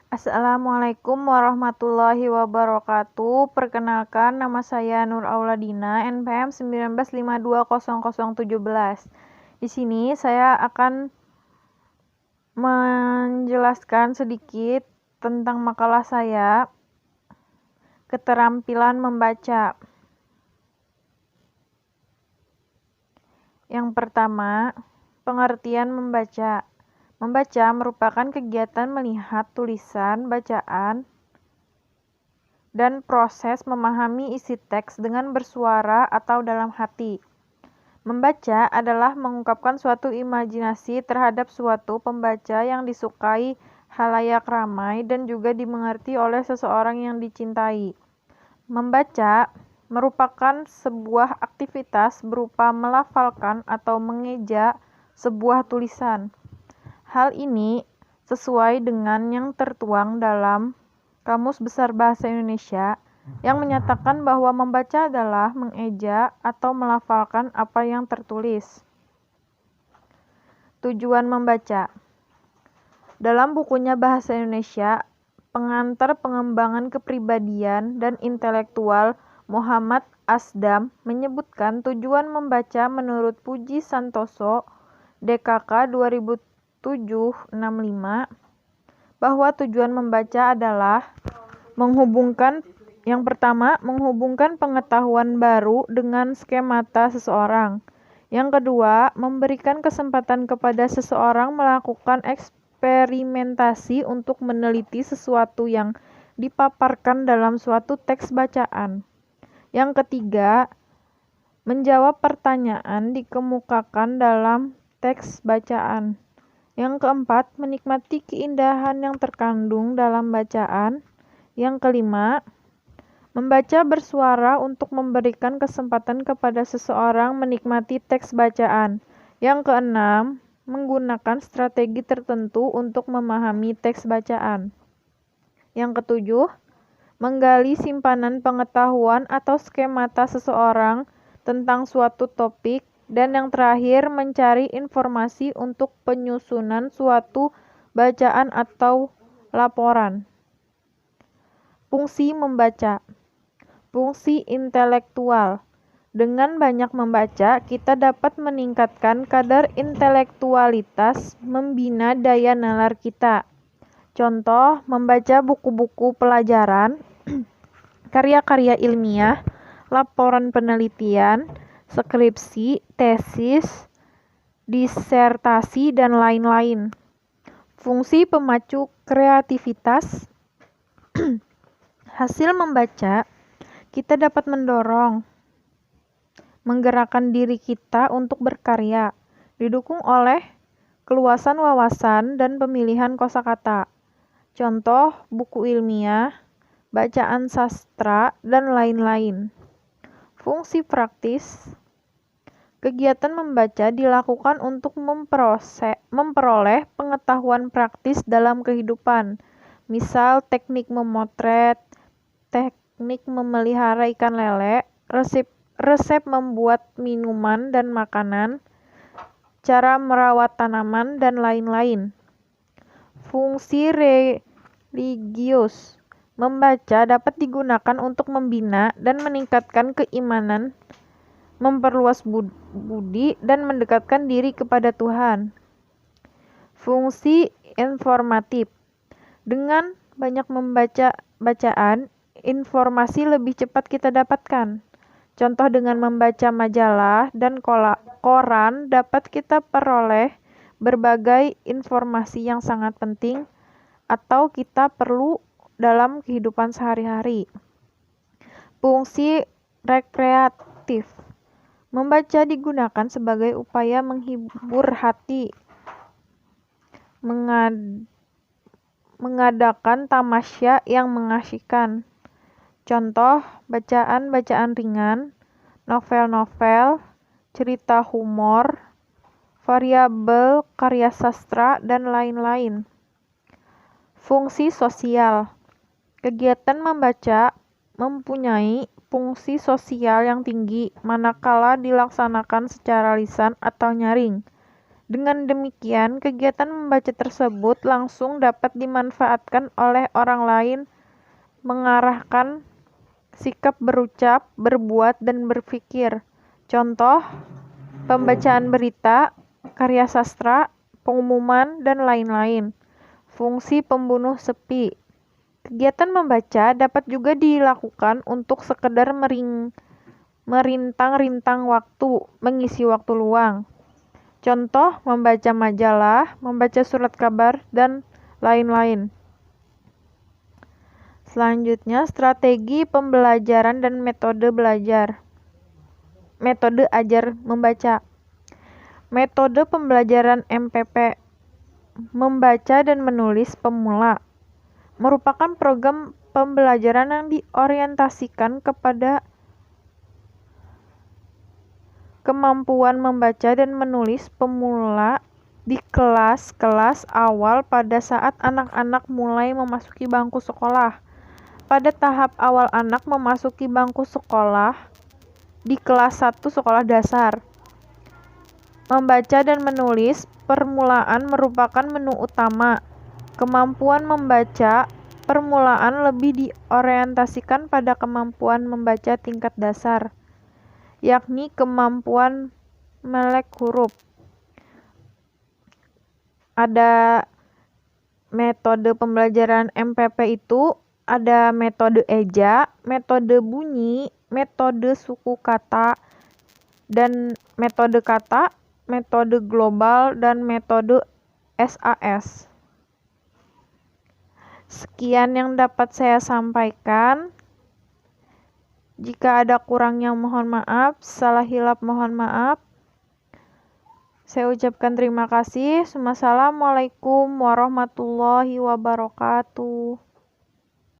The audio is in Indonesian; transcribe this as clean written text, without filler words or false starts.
Assalamualaikum warahmatullahi wabarakatuh. Perkenalkan, nama saya Nur Auladina, NPM 19520017. Di sini saya akan menjelaskan sedikit tentang makalah saya, keterampilan membaca. Yang pertama, pengertian membaca. Membaca merupakan kegiatan melihat tulisan, bacaan, dan proses memahami isi teks dengan bersuara atau dalam hati. Membaca adalah mengungkapkan suatu imajinasi terhadap suatu pembaca yang disukai halayak ramai dan juga dimengerti oleh seseorang yang dicintai. Membaca merupakan sebuah aktivitas berupa melafalkan atau mengeja sebuah tulisan. Hal ini sesuai dengan yang tertuang dalam Kamus Besar Bahasa Indonesia yang menyatakan bahwa membaca adalah mengeja atau melafalkan apa yang tertulis. Tujuan membaca. Dalam bukunya Bahasa Indonesia, Pengantar Pengembangan Kepribadian dan Intelektual Muhammad Asdam menyebutkan tujuan membaca menurut Puji Santoso, DKK 2007-65, bahwa tujuan membaca adalah yang pertama, menghubungkan pengetahuan baru dengan skemata seseorang. Yang kedua, memberikan kesempatan kepada seseorang melakukan eksperimentasi untuk meneliti sesuatu yang dipaparkan dalam suatu teks bacaan. Yang ketiga, menjawab pertanyaan dikemukakan dalam teks bacaan. Yang keempat, menikmati keindahan yang terkandung dalam bacaan. Yang kelima, membaca bersuara untuk memberikan kesempatan kepada seseorang menikmati teks bacaan. Yang keenam, menggunakan strategi tertentu untuk memahami teks bacaan. Yang ketujuh, menggali simpanan pengetahuan atau skemata seseorang tentang suatu topik. Dan yang terakhir, mencari informasi untuk penyusunan suatu bacaan atau laporan. Fungsi membaca. Fungsi intelektual. Dengan banyak membaca, kita dapat meningkatkan kadar intelektualitas, membina daya nalar kita. Contoh, membaca buku-buku pelajaran, karya-karya ilmiah, laporan penelitian, skripsi, tesis, disertasi, dan lain-lain. Fungsi pemacu kreativitas. Hasil membaca, kita dapat menggerakkan diri kita untuk berkarya, didukung oleh keluasan wawasan dan pemilihan kosakata. Contoh, buku ilmiah, bacaan sastra, dan lain-lain. Fungsi praktis. Kegiatan membaca dilakukan untuk memperoleh pengetahuan praktis dalam kehidupan. Misal, teknik memotret, teknik memelihara ikan lele, resep membuat minuman dan makanan, cara merawat tanaman, dan lain-lain. Fungsi religius. Membaca dapat digunakan untuk membina dan meningkatkan keimanan, memperluas budi, dan mendekatkan diri kepada Tuhan. Fungsi informatif. Dengan banyak membaca bacaan, informasi lebih cepat kita dapatkan. Contoh, dengan membaca majalah dan koran dapat kita peroleh berbagai informasi yang sangat penting atau kita perlu dalam kehidupan sehari-hari. Fungsi rekreatif. Membaca digunakan sebagai upaya menghibur hati, mengadakan tamasya yang mengasyikan. Contoh, bacaan-bacaan ringan, novel-novel, cerita humor, variabel karya sastra, dan lain-lain. Fungsi sosial. Kegiatan membaca mempunyai fungsi sosial yang tinggi manakala dilaksanakan secara lisan atau nyaring. Dengan demikian, kegiatan membaca tersebut langsung dapat dimanfaatkan oleh orang lain, mengarahkan sikap berucap, berbuat, dan berpikir. Contoh, pembacaan berita, karya sastra, pengumuman, dan lain-lain. Fungsi pembunuh sepi. Kegiatan membaca dapat juga dilakukan untuk sekedar merintang-rintang waktu, mengisi waktu luang. Contoh, membaca majalah, membaca surat kabar, dan lain-lain. Selanjutnya, strategi pembelajaran dan metode belajar. Metode ajar membaca. Metode pembelajaran MPP, membaca dan menulis pemula, merupakan program pembelajaran yang diorientasikan kepada kemampuan membaca dan menulis pemula di kelas-kelas awal pada saat anak-anak mulai memasuki bangku sekolah. Pada tahap awal anak memasuki bangku sekolah di kelas 1 sekolah dasar. Membaca dan menulis permulaan merupakan menu utama. Kemampuan membaca permulaan lebih diorientasikan pada kemampuan membaca tingkat dasar, yakni kemampuan melek huruf. Ada metode pembelajaran MPP itu ada metode eja, metode bunyi, metode suku kata, dan metode kata, metode global, dan metode SAS. Sekian yang dapat saya sampaikan. Jika ada kurangnya mohon maaf, salah hilap mohon maaf. Saya ucapkan terima kasih. Wassalamualaikum warahmatullahi wabarakatuh.